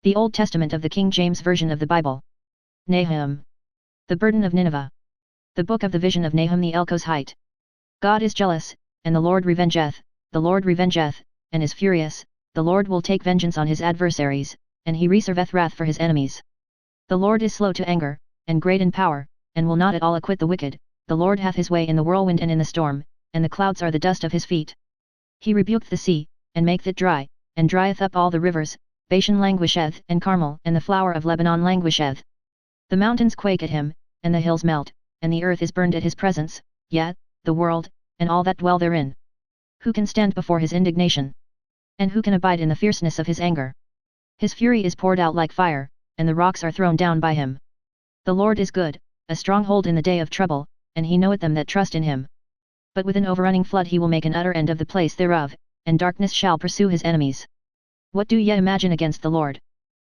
The Old Testament of the King James Version of the Bible. Nahum. The burden of Nineveh. The book of the vision of Nahum the Elkoshite. God is jealous, and the Lord revengeth, and is furious, the Lord will take vengeance on his adversaries, and he reserveth wrath for his enemies. The Lord is slow to anger, and great in power, and will not at all acquit the wicked. The Lord hath his way in the whirlwind and in the storm, and the clouds are the dust of his feet. He rebuketh the sea, and maketh it dry, and drieth up all the rivers. Bashan languisheth, and Carmel and the flower of Lebanon languisheth. The mountains quake at him, and the hills melt, and the earth is burned at his presence, yet, the world, and all that dwell therein. Who can stand before his indignation? And who can abide in the fierceness of his anger? His fury is poured out like fire, and the rocks are thrown down by him. The Lord is good, a stronghold in the day of trouble, and he knoweth them that trust in him. But with an overrunning flood he will make an utter end of the place thereof, and darkness shall pursue his enemies. What do ye imagine against the Lord?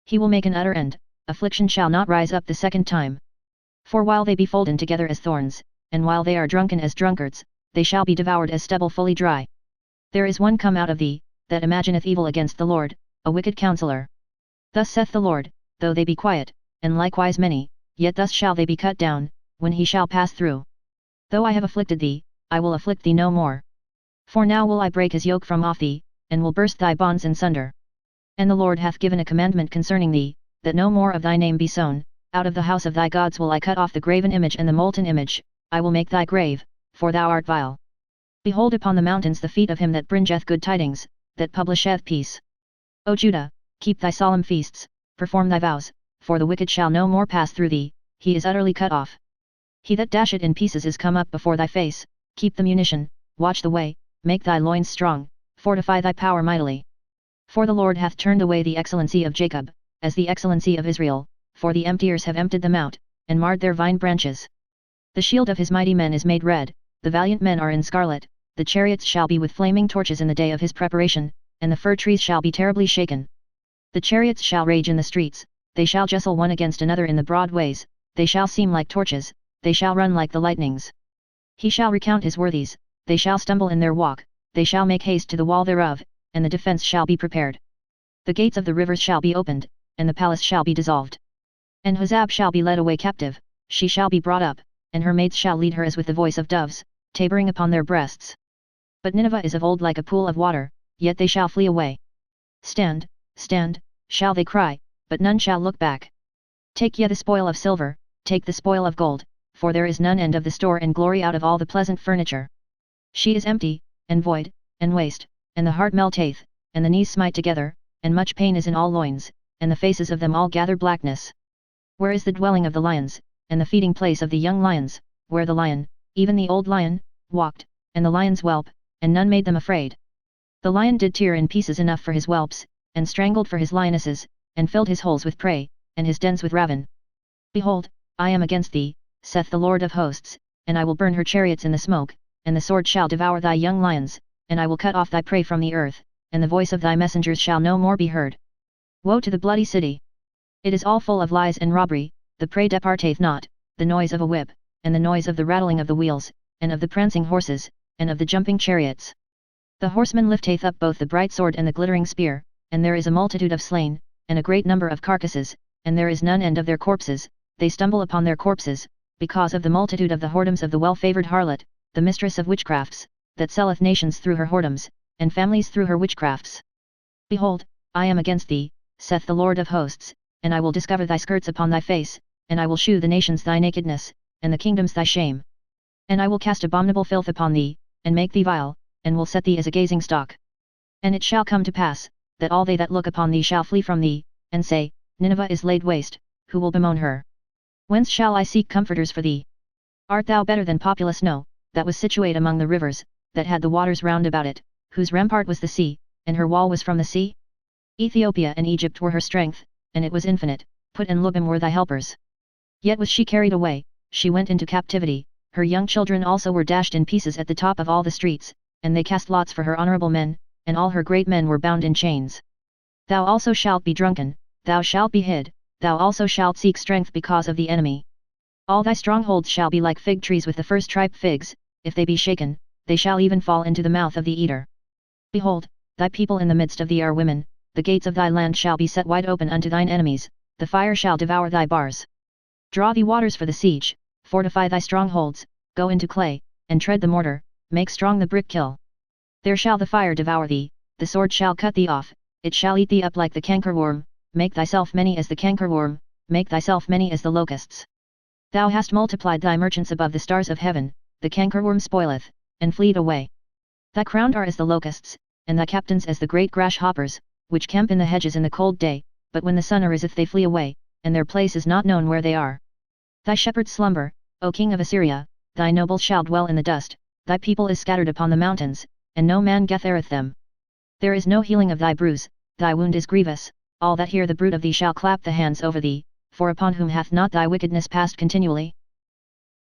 He will make an utter end, affliction shall not rise up the second time. For while they be folden together as thorns, and while they are drunken as drunkards, they shall be devoured as stubble fully dry. There is one come out of thee, that imagineth evil against the Lord, a wicked counsellor. Thus saith the Lord, though they be quiet, and likewise many, yet thus shall they be cut down, when he shall pass through. Though I have afflicted thee, I will afflict thee no more. For now will I break his yoke from off thee, and will burst thy bonds in sunder. And the Lord hath given a commandment concerning thee, that no more of thy name be sown. Out of the house of thy gods will I cut off the graven image and the molten image, I will make thy grave, for thou art vile. Behold upon the mountains the feet of him that bringeth good tidings, that publisheth peace. O Judah, keep thy solemn feasts, perform thy vows, for the wicked shall no more pass through thee, he is utterly cut off. He that dasheth in pieces is come up before thy face, keep the munition, watch the way, make thy loins strong, fortify thy power mightily. For the Lord hath turned away the excellency of Jacob, as the excellency of Israel, for the emptiers have emptied them out, and marred their vine branches. The shield of his mighty men is made red, the valiant men are in scarlet, the chariots shall be with flaming torches in the day of his preparation, and the fir trees shall be terribly shaken. The chariots shall rage in the streets, they shall jostle one against another in the broad ways, they shall seem like torches, they shall run like the lightnings. He shall recount his worthies, they shall stumble in their walk, they shall make haste to the wall thereof, and the defence shall be prepared. The gates of the rivers shall be opened, and the palace shall be dissolved. And Huzab shall be led away captive, she shall be brought up, and her mates shall lead her as with the voice of doves, tabering upon their breasts. But Nineveh is of old like a pool of water, yet they shall flee away. Stand, stand, shall they cry, but none shall look back. Take ye the spoil of silver, take the spoil of gold, for there is none end of the store and glory out of all the pleasant furniture. She is empty, and void, and waste, and the heart melteth, and the knees smite together, and much pain is in all loins, and the faces of them all gather blackness. Where is the dwelling of the lions, and the feeding place of the young lions, where the lion, even the old lion, walked, and the lions whelp, and none made them afraid? The lion did tear in pieces enough for his whelps, and strangled for his lionesses, and filled his holes with prey, and his dens with ravin. Behold, I am against thee, saith the Lord of hosts, and I will burn her chariots in the smoke, and the sword shall devour thy young lions, and I will cut off thy prey from the earth, and the voice of thy messengers shall no more be heard. Woe to the bloody city! It is all full of lies and robbery, the prey departeth not, the noise of a whip, and the noise of the rattling of the wheels, and of the prancing horses, and of the jumping chariots. The horseman lifteth up both the bright sword and the glittering spear, and there is a multitude of slain, and a great number of carcasses, and there is none end of their corpses, they stumble upon their corpses, because of the multitude of the whoredoms of the well-favoured harlot, the mistress of witchcrafts, that selleth nations through her whoredoms, and families through her witchcrafts. Behold, I am against thee, saith the Lord of hosts, and I will discover thy skirts upon thy face, and I will shew the nations thy nakedness, and the kingdoms thy shame. And I will cast abominable filth upon thee, and make thee vile, and will set thee as a gazing stock. And it shall come to pass, that all they that look upon thee shall flee from thee, and say, Nineveh is laid waste, who will bemoan her? Whence shall I seek comforters for thee? Art thou better than populous No, that was situate among the rivers, that had the waters round about it, whose rampart was the sea, and her wall was from the sea? Ethiopia and Egypt were her strength, and it was infinite, Put and Lubim were thy helpers. Yet was she carried away, she went into captivity, her young children also were dashed in pieces at the top of all the streets, and they cast lots for her honourable men, and all her great men were bound in chains. Thou also shalt be drunken, thou shalt be hid, thou also shalt seek strength because of the enemy. All thy strongholds shall be like fig trees with the first ripe figs, if they be shaken, they shall even fall into the mouth of the eater. Behold, thy people in the midst of thee are women, the gates of thy land shall be set wide open unto thine enemies, the fire shall devour thy bars. Draw thee waters for the siege, fortify thy strongholds, go into clay, and tread the mortar, make strong the brick kiln. There shall the fire devour thee, the sword shall cut thee off, it shall eat thee up like the cankerworm, make thyself many as the cankerworm, make thyself many as the locusts. Thou hast multiplied thy merchants above the stars of heaven, the cankerworm spoileth, and fleet away. Thy crowned are as the locusts, and thy captains as the great grasshoppers, which camp in the hedges in the cold day, but when the sun ariseth they flee away, and their place is not known where they are. Thy shepherds slumber, O king of Assyria, thy nobles shall dwell in the dust, thy people is scattered upon the mountains, and no man gathereth them. There is no healing of thy bruise, thy wound is grievous, all that hear the bruit of thee shall clap the hands over thee, for upon whom hath not thy wickedness passed continually?